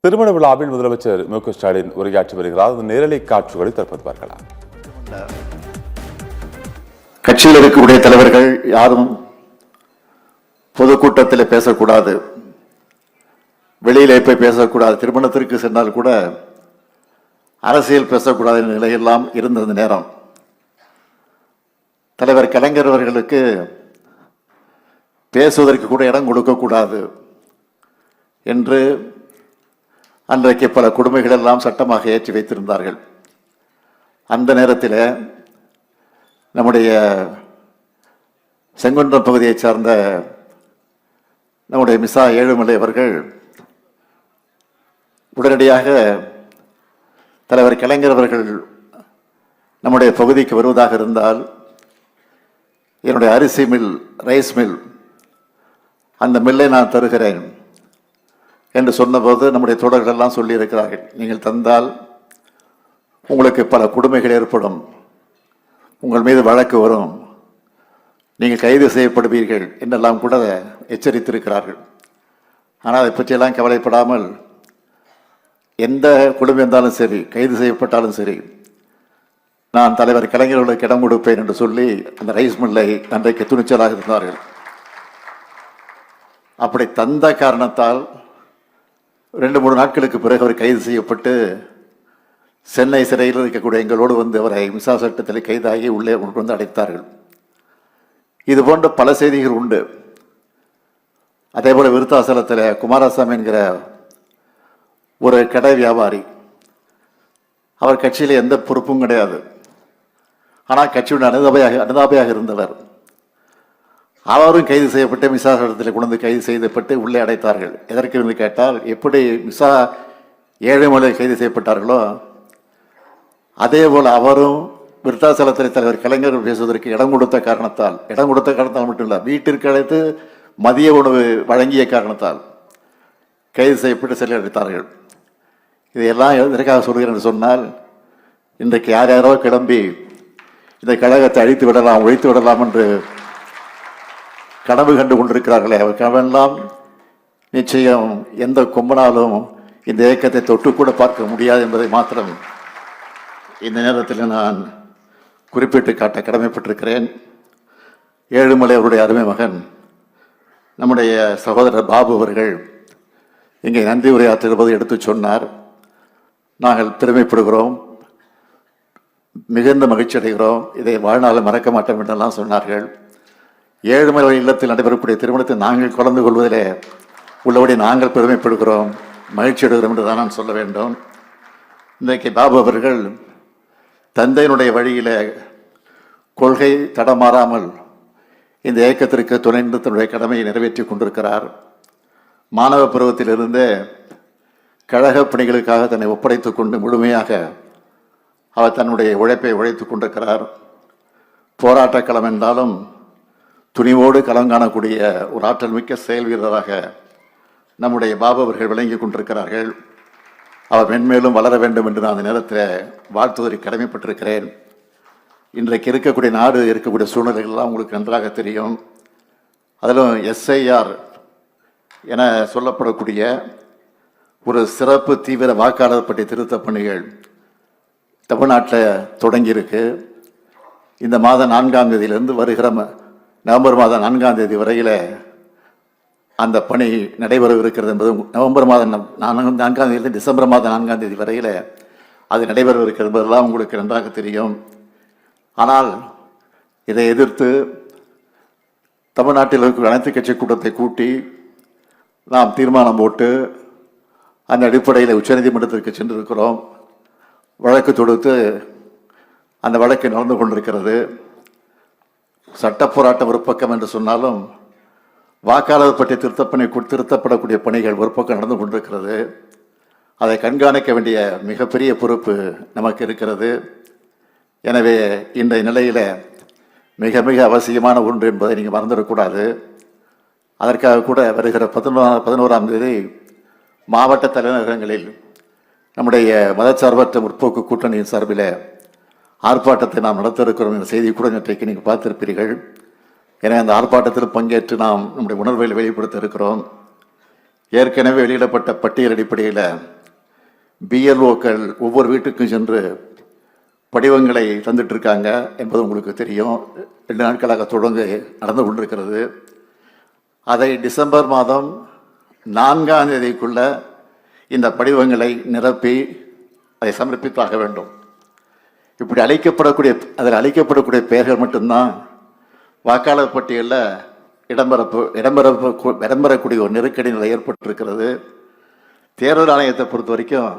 திருமண விழாவில் முதலமைச்சர் மு.க. ஸ்டாலின் உரையாற்றி வருகிறார். நேரலை காட்சிகளை தற்போது பார்க்கலாம். கட்சியில் இருக்கக்கூடிய தலைவர்கள் யாரும் பொதுக்கூட்டத்தில் பேசக்கூடாது, வெளியிலே போய் பேசக்கூடாது, திருமணத்திற்கு சென்றால் கூட அரசியல் பேசக்கூடாத நிலையெல்லாம் இருந்த நேரம் தலைவர் கலைஞர் அவர்களுக்கு பேசுவதற்கு கூட இடம் கொடுக்கக்கூடாது என்று அன்றைக்கு பல கொடுமைகள் எல்லாம் சட்டமாக ஏற்றி வைத்திருந்தார்கள். அந்த நேரத்தில் நம்முடைய செங்குன்றம் பகுதியைச் சார்ந்த நம்முடைய மிசா ஏழுமலை அவர்கள் உடனடியாக தலைவர் கலைஞர் அவர்கள் நம்முடைய பகுதிக்கு வருவதாக இருந்தால் என்னுடைய அரிசி மில், ரைஸ் மில், அந்த மில்லை நான் தருகிறேன் என்று சொன்னபோது நம்முடைய தோழர்கள் எல்லாம் சொல்லியிருக்கிறார்கள், நீங்கள் தந்தால் உங்களுக்கு பல கொடுமைகள் ஏற்படும், உங்கள் மீது வழக்கு வரும், நீங்கள் கைது செய்யப்படுவீர்கள் என்றெல்லாம் கூட எச்சரித்திருக்கிறார்கள். ஆனால் அதை பற்றியெல்லாம் கவலைப்படாமல் எந்த கொடுமை இருந்தாலும் சரி, கைது செய்யப்பட்டாலும் சரி, நான் தலைவர் கலைஞர்களுக்கு இடம் கொடுப்பேன் என்று சொல்லி அந்த ரைஸ் மில்லை அன்றைக்கு துணிச்சலாக இருந்தார்கள். அப்படி தந்த காரணத்தால் 2-3 நாட்களுக்கு பிறகு அவர் கைது செய்யப்பட்டு சென்னை சிறையில் இருக்கக்கூடிய எங்களோடு வந்து அவரை மிசா சட்டத்தில் கைதாகி உள்ளே கொண்டு வந்து அடைத்தார்கள். இது போன்ற பல செய்திகள் உண்டு. அதே போல விருத்தாசலத்தில் குமாரசாமி என்கிற ஒரு கடை வியாபாரி, அவர் கட்சியில் எந்த பொறுப்பும் கிடையாது, ஆனால் கட்சியுடைய அனுதாபையாக இருந்தவர். அவரும் கைது செய்யப்பட்டு மிசா சட்டத்தில் கொண்டு கைது செய்யப்பட்டு உள்ளே அடைத்தார்கள். எதற்கு என்று கேட்டால், எப்படி மிசா ஏழுமலை கைது செய்யப்பட்டார்களோ அதே போல் அவரும் விருத்தாசலத்தில் தலைவர் கலைஞர் பேசுவதற்கு இடம் கொடுத்த காரணத்தால் மட்டும் இல்லை, வீட்டிற்கு அழைத்து மதிய உணவு வழங்கிய காரணத்தால் கைது செய்யப்பட்டு சிறையில் அடைத்தார்கள். இதையெல்லாம் எதற்காக சொல்கிறேன் என்று சொன்னால், இன்றைக்கு யாரோ கிளம்பி இந்த கழகத்தை அழித்து விடலாம், ஒழித்து விடலாம் என்று கனவு கண்டு கொண்டிருக்கிறார்களே, அவர் கனவெல்லாம் நிச்சயம் எந்த கொம்பனாலும் இந்த இயக்கத்தை தொட்டுக்கூட பார்க்க முடியாது என்பதை மாத்திரம் இந்த நேரத்தில் நான் குறிப்பிட்டு காட்ட கடமைப்பட்டிருக்கிறேன். ஏழுமலை அவருடைய அருமை மகன் நம்முடைய சகோதரர் பாபு அவர்கள் இங்கே நன்றி உரையாற்றுவது எடுத்து சொன்னார். நாங்கள் பெருமைப்படுகிறோம், மிகுந்த மகிழ்ச்சி அடைகிறோம், இதை வாழ்நாளில் மறக்க மாட்டோம் என்றெல்லாம் சொன்னார்கள். ஏழுமலை இல்லத்தில் நடைபெறக்கூடிய திருமணத்தை நாங்கள் கலந்து கொள்வதிலே உள்ளபடி நாங்கள் பெருமைப்படுகிறோம், மகிழ்ச்சி அடைகிறோம் என்று தான் நான் சொல்ல வேண்டும். இன்றைக்கு பாபு அவர்கள் தந்தையினுடைய வழியில் கொள்கை தடமாறாமல் இந்த இயக்கத்திற்கு துணைந்து தன்னுடைய கடமையை நிறைவேற்றி கொண்டிருக்கிறார். மாணவ பருவத்திலிருந்தே கழக பணிகளுக்காக தன்னை ஒப்படைத்துக் கொண்டு முழுமையாக அவர் தன்னுடைய உழைப்பை உழைத்துக் கொண்டிருக்கிறார். போராட்ட களம் என்றாலும் துணிவோடு களம் காணக்கூடிய ஒரு ஆற்றல் மிக்க செயல் வீரராக நம்முடைய பாபு அவர்கள் விளங்கி கொண்டிருக்கிறார்கள். அவர் மென்மேலும் வளர வேண்டும் என்று நான் அந்த நேரத்தில் வாழ்த்துவதை கடமைப்பட்டிருக்கிறேன். இன்றைக்கு இருக்கக்கூடிய நாடு இருக்கக்கூடிய சூழ்நிலைகள்லாம் உங்களுக்கு நன்றாக தெரியும். அதிலும் எஸ்ஐஆர் என சொல்லப்படக்கூடிய ஒரு சிறப்பு தீவிர வாக்காளர் பட்டியல் திருத்த பணிகள் தமிழ்நாட்டில் தொடங்கியிருக்கு. இந்த மாதம் 4ஆம் தேதியிலிருந்து வருகிற நவம்பர் மாதம் 4ஆம் தேதி வரையில் அந்த பணி நடைபெறவிருக்கிறது என்பது, நவம்பர் மாதம் 4ஆம் தேதியிலிருந்து டிசம்பர் மாதம் 4ஆம் தேதி வரையில் அது நடைபெறவிருக்கிறது என்பதெல்லாம் உங்களுக்கு நன்றாக தெரியும். ஆனால் இதை எதிர்த்து தமிழ்நாட்டில் இருக்கிற அனைத்து கட்சி கூட்டத்தை கூட்டி நாம் தீர்மானம் போட்டு அந்த அடிப்படையில் உச்சநீதிமன்றத்திற்கு சென்றிருக்கிறோம். வழக்கு தொடுத்து அந்த வழக்கு நடந்து கொண்டிருக்கிறது. சட்ட போராட்டம் ஒரு பக்கம் என்று சொன்னாலும் வாக்காளர் பற்றிய திருத்தப்படக்கூடிய பணிகள் ஒரு பக்கம் நடந்து கொண்டிருக்கிறது. அதை கண்காணிக்க வேண்டிய மிகப்பெரிய பொறுப்பு நமக்கு இருக்கிறது. எனவே இன்றைய நிலையில் மிக மிக அவசியமான ஒன்று என்பதை நீங்கள் மறந்துவிடக்கூடாது. அதற்காக கூட வருகிற 11ஆம் தேதி மாவட்ட தலைநகரங்களில் நம்முடைய மதச்சார்பற்ற முற்போக்கு கூட்டணியின் சார்பில் ஆர்ப்பாட்டத்தை நாம் நடத்த இருக்கிறோம் என்ற செய்தி கூட இன்றைக்கு நீங்கள் பார்த்திருப்பீர்கள். எனவே அந்த ஆர்ப்பாட்டத்தில் பங்கேற்று நாம் நம்முடைய உணர்வை வெளிப்படுத்த இருக்கிறோம். ஏற்கனவே வெளியிடப்பட்ட பட்டியல் அடிப்படையில் பிஎல்ஓக்கள் ஒவ்வொரு வீட்டுக்கும் சென்று படிவங்களை தந்துட்டு இருக்காங்க என்பது உங்களுக்கு தெரியும். 2 நாட்களாக தொடர்ந்து நடந்து கொண்டிருக்கிறது. அதை டிசம்பர் மாதம் 4ஆம் தேதிக்குள்ள இந்த படிவங்களை நிரப்பி அதை சமர்ப்பித்தாக வேண்டும். இப்படி அதில் அளிக்கப்படக்கூடிய பெயர்கள் மட்டும்தான் வாக்காளர் பட்டியலில் இடம்பெறக்கூடிய ஒரு நெருக்கடி நிலை ஏற்பட்டிருக்கிறது. தேர்தல் ஆணையத்தை பொறுத்த வரைக்கும்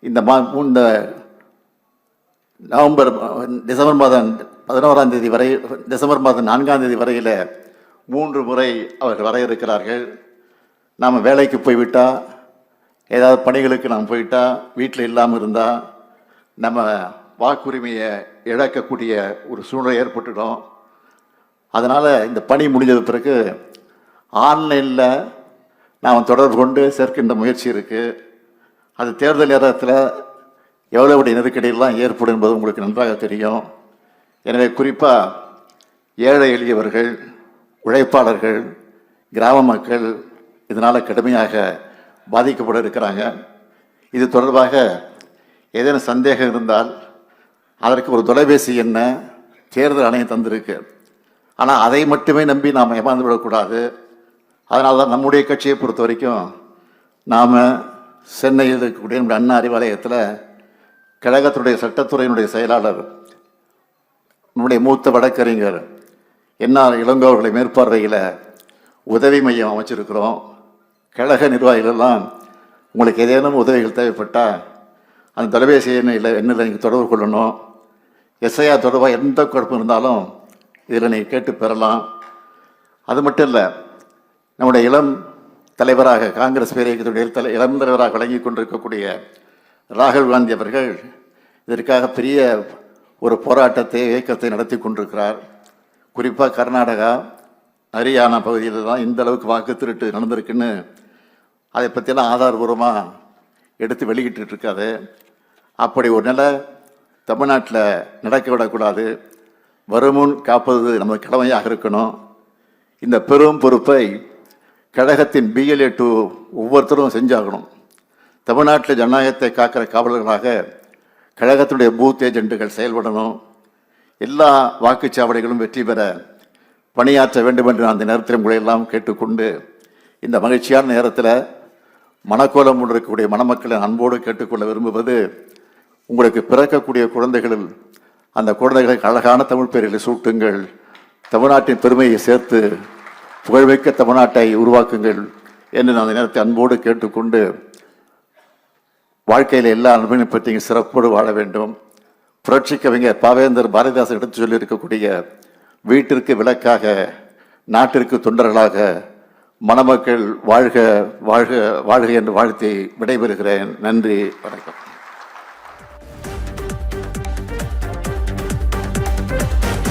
இந்த டிசம்பர் மாதம் 11ஆம் தேதி வரை, டிசம்பர் மாதம் 4ஆம் தேதி வரையில் 3 முறை அவர்கள் வர இருக்கிறார்கள். நாம் வேலைக்கு போய்விட்டால், ஏதாவது பணிகளுக்கு நாம் போயிட்டால், வீட்டில் இல்லாமல் இருந்தால் நம்ம வாக்குரிமையை இழக்கக்கூடிய ஒரு சூழ்நிலை ஏற்பட்டுடும். அதனால் இந்த பணி முடிஞ்சது பிறகு ஆன்லைனில் நாம் தொடர்பு கொண்டு சேர்க்கின்ற முயற்சி இருக்குது. அது தேர்தல் நேரத்தில் எவ்வளவு நெருக்கடியெல்லாம் ஏற்படும் என்பது உங்களுக்கு நன்றாக தெரியும். எனவே குறிப்பாக ஏழை எளியவர்கள், உழைப்பாளர்கள், கிராம மக்கள் இதனால் கடுமையாக பாதிக்கப்பட இருக்கிறாங்க. இது தொடர்பாக ஏதேனும் சந்தேகம் இருந்தால் அதற்கு ஒரு தொலைபேசி எண்ண தேர்தல் ஆணையம் தந்திருக்கு. ஆனால் அதை மட்டுமே நம்பி நாம் ஏமாந்து விடக்கூடாது. அதனால தான் நம்முடைய கட்சியை பொறுத்த வரைக்கும் நாம் சென்னையில் இருக்கக்கூடிய நம்முடைய அண்ணா அறிவாலயத்தில் கழகத்துடைய சட்டத்துறையினுடைய செயலாளர், நம்முடைய மூத்த வழக்கறிஞர் என்ஆர் இளங்கோ அவர்களை மேற்பார்வையில் உதவி மையம் அமைச்சிருக்கிறோம். கழக நிர்வாகிகளெல்லாம் உங்களுக்கு ஏதேனும் உதவிகள் தேவைப்பட்டால் அந்த தொலைபேசி எண்ணில் நீங்கள் தொடர்பு கொள்ளணும். எஸ்ஐஆர் தொடர்பாக எந்த குழப்பம் இருந்தாலும் இதில் நீங்கள் கேட்டு பெறலாம். அது மட்டும் இல்லை, நம்முடைய இளம் தலைவராக, காங்கிரஸ் பேரியக்கத்துடைய இளம் தலைவராக வழங்கி கொண்டிருக்கக்கூடிய ராகுல் காந்தி அவர்கள் இதற்காக பெரிய ஒரு போராட்டத்தை, இயக்கத்தை நடத்தி கொண்டிருக்கிறார். குறிப்பாக கர்நாடகா, ஹரியானா பகுதியில் தான் இந்த அளவுக்கு வாக்கு திருட்டு நடந்திருக்குன்னு அதை பற்றியெல்லாம் ஆதாரபூர்வமாக எடுத்து வெளியிட்டு இருக்காது. அப்படி ஒரு நிலை தமிழ்நாட்டில் நடக்க விடக்கூடாது. வருமுன் காப்பது நமது கடமையாக இருக்கணும். இந்த பெரும் பொறுப்பை கழகத்தின் பிஎல்ஏ 2 ஒவ்வொருத்தரும் செஞ்சாகணும். தமிழ்நாட்டில் ஜனநாயகத்தை காக்கிற காவலர்களாக கழகத்தினுடைய பூத் ஏஜென்ட்டுகள் செயல்படணும். எல்லா வாக்குச்சாவடிகளும் வெற்றி பெற பணியாற்ற வேண்டும் என்று அந்த நேரத்தில் உங்களை எல்லாம் கேட்டுக்கொண்டு, இந்த மகிழ்ச்சியான நேரத்தில் மணக்கோலம் இருக்கக்கூடிய மணமக்களை அன்போடு கேட்டுக்கொள்ள விரும்புவது, உங்களுக்கு பிறக்கக்கூடிய குழந்தைகளில் அந்த குழந்தைகளுக்கு அழகான தமிழ் பெயர்களை சூட்டுங்கள். தமிழ்நாட்டின் பெருமையை சேர்த்து புகழ்மிக்க தமிழ்நாட்டை உருவாக்குங்கள் என்று நான் அந்த நேரத்தை அன்போடு கேட்டுக்கொண்டு, வாழ்க்கையில் எல்லா அன்பையும் பற்றி சிறப்போடு வாழ வேண்டும். புரட்சி கவிஞர் பாவேந்தர் பாரதிதாசன் எடுத்து சொல்லியிருக்கக்கூடிய வீட்டிற்கு விளக்காக, நாட்டிற்கு தொண்டர்களாக மணமக்கள் வாழ்க வாழ்க வாழ்க என்று வாழ்த்தி விடைபெறுகிறேன். நன்றி, வணக்கம்.